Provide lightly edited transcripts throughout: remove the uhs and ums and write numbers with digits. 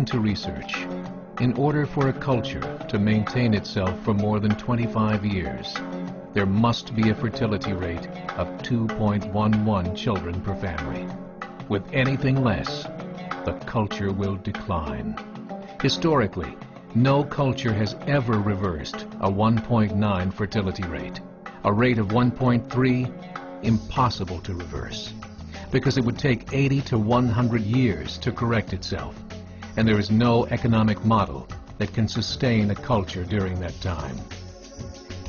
According to research, in order for a culture to maintain itself for more than 25 years, there must be a fertility rate of 2.11 children per family. With anything less, the culture will decline. Historically, no culture has ever reversed a 1.9 fertility rate. A rate of 1.3, impossible to reverse, because it would take 80 to 100 years to correct itself, and there is no economic model that can sustain a culture during that time.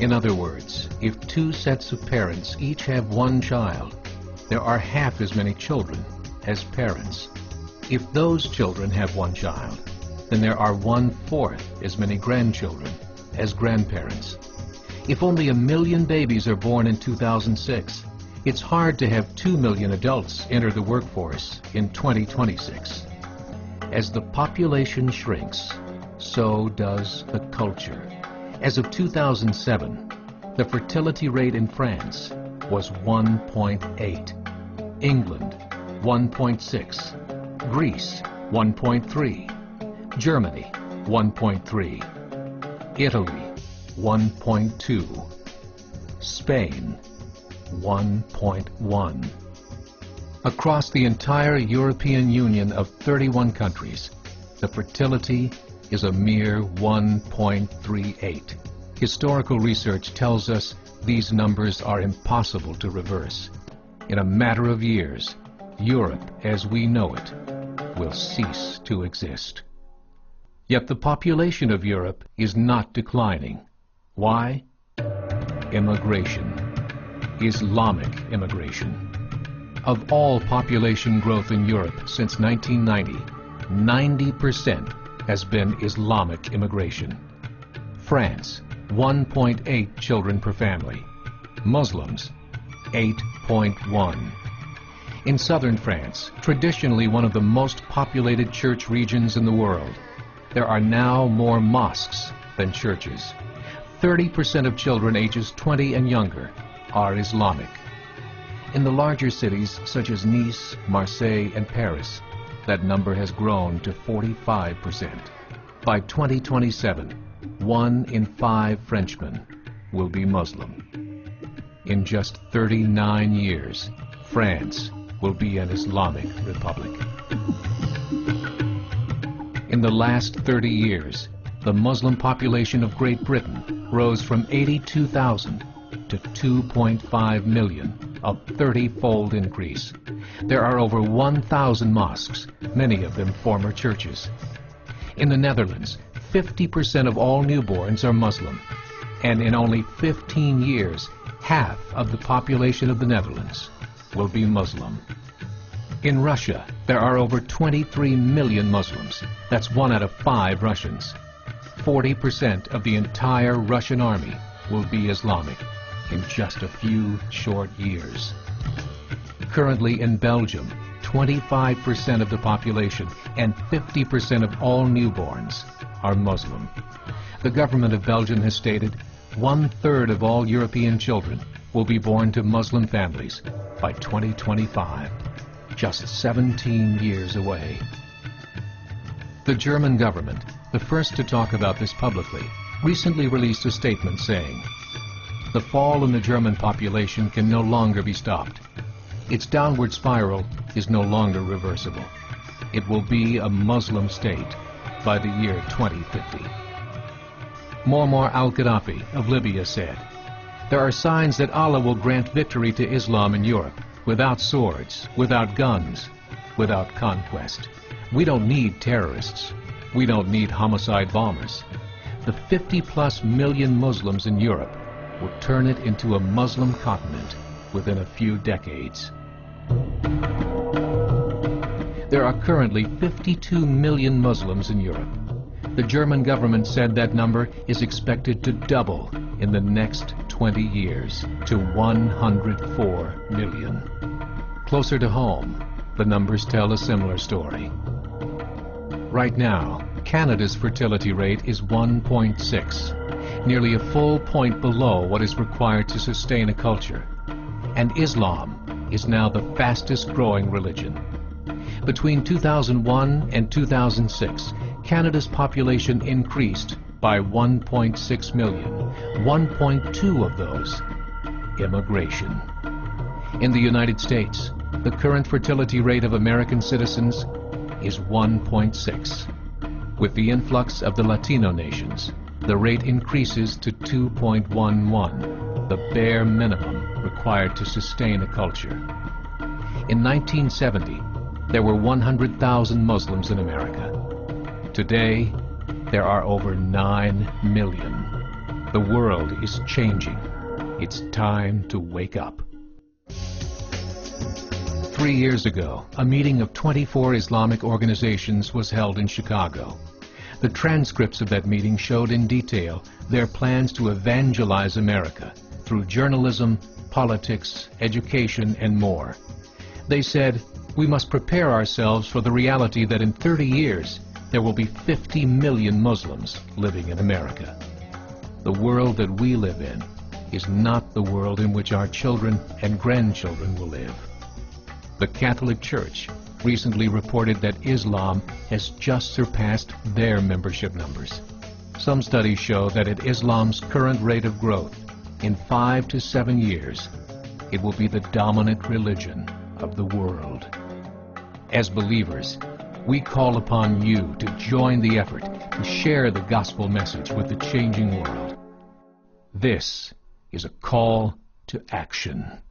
In other words, if two sets of parents each have one child, there are half as many children as parents. If those children have one child, then there are 1/4 as many grandchildren as grandparents. If only 1 million babies are born in 2006, it's hard to have 2 million adults enter the workforce in 2026. As the population shrinks, so does the culture. As of 2007, the fertility rate in France was 1.8, England 1.6, Greece 1.3, Germany 1.3, Italy 1.2, Spain 1.1. Across the entire European Union of 31 countries, the fertility is a mere 1.38. Historical research tells us these numbers are impossible to reverse. In a matter of years, Europe as we know it will cease to exist. Yet the population of Europe is not declining. Why? Immigration. Islamic immigration. Of all population growth in Europe since 1990, 90% has been Islamic immigration. France, 1.8 children per family. Muslims, 8.1. In southern France, traditionally one of the most populated church regions in the world, there are now more mosques than churches. 30% of children ages 20 and younger are Islamic. In the larger cities such as Nice, Marseille, and Paris, that number has grown to 45%. By 2027, 1 in 5 Frenchmen will be Muslim. In just 39 years, France will be an Islamic republic. In the last 30 years, the Muslim population of Great Britain rose from 82,000 to 2.5 million, a 30-fold increase. There are over 1,000 mosques, many of them former churches. In the Netherlands, 50% of all newborns are Muslim, and in only 15 years, half of the population of the Netherlands will be Muslim. In Russia, there are over 23 million Muslims. That's 1 out of 5 Russians. 40% of the entire Russian army will be Islamic in just a few short years. Currently in Belgium, 25% of the population and 50% of all newborns are Muslim. The government of Belgium has stated 1/3 of all European children will be born to Muslim families by 2025, just 17 years away. The German government, the first to talk about this publicly, recently released a statement saying, "The fall in the German population can no longer be stopped. Its downward spiral is no longer reversible. It will be a Muslim state by the year 2050. Muammar al-Gaddafi of Libya said, "There are signs that Allah will grant victory to Islam in Europe, without swords, without guns, without conquest. We don't need terrorists. We don't need homicide bombers. The 50+ million Muslims in Europe will turn it into a Muslim continent within a few decades." There are currently 52 million Muslims in Europe. The German government said that number is expected to double in the next 20 years to 104 million. Closer to home, the numbers tell a similar story. Right now, Canada's fertility rate is 1.6, nearly a full point below what is required to sustain a culture. And Islam is now the fastest growing religion. Between 2001 and 2006, Canada's population increased by 1.6 million, 1.2 of those immigration. In the United States, the current fertility rate of American citizens is 1.6. With the influx of the Latino nations, the rate increases to 2.11, the bare minimum required to sustain a culture. In 1970, there were 100,000 Muslims in America. Today, there are over 9 million. The world is changing. It's time to wake up. 3 years ago, a meeting of 24 Islamic organizations was held in Chicago. The transcripts of that meeting showed in detail their plans to evangelize America through journalism, politics, education, and more. They said, we must prepare ourselves for the reality that in 30 years, there will be 50 million Muslims living in America. The world that we live in is not the world in which our children and grandchildren will live. The Catholic Church recently reported that Islam has just surpassed their membership numbers. Some studies show that at Islam's current rate of growth, in 5 to 7 years, it will be the dominant religion of the world. As believers, we call upon you to join the effort to share the gospel message with the changing world. This is a call to action.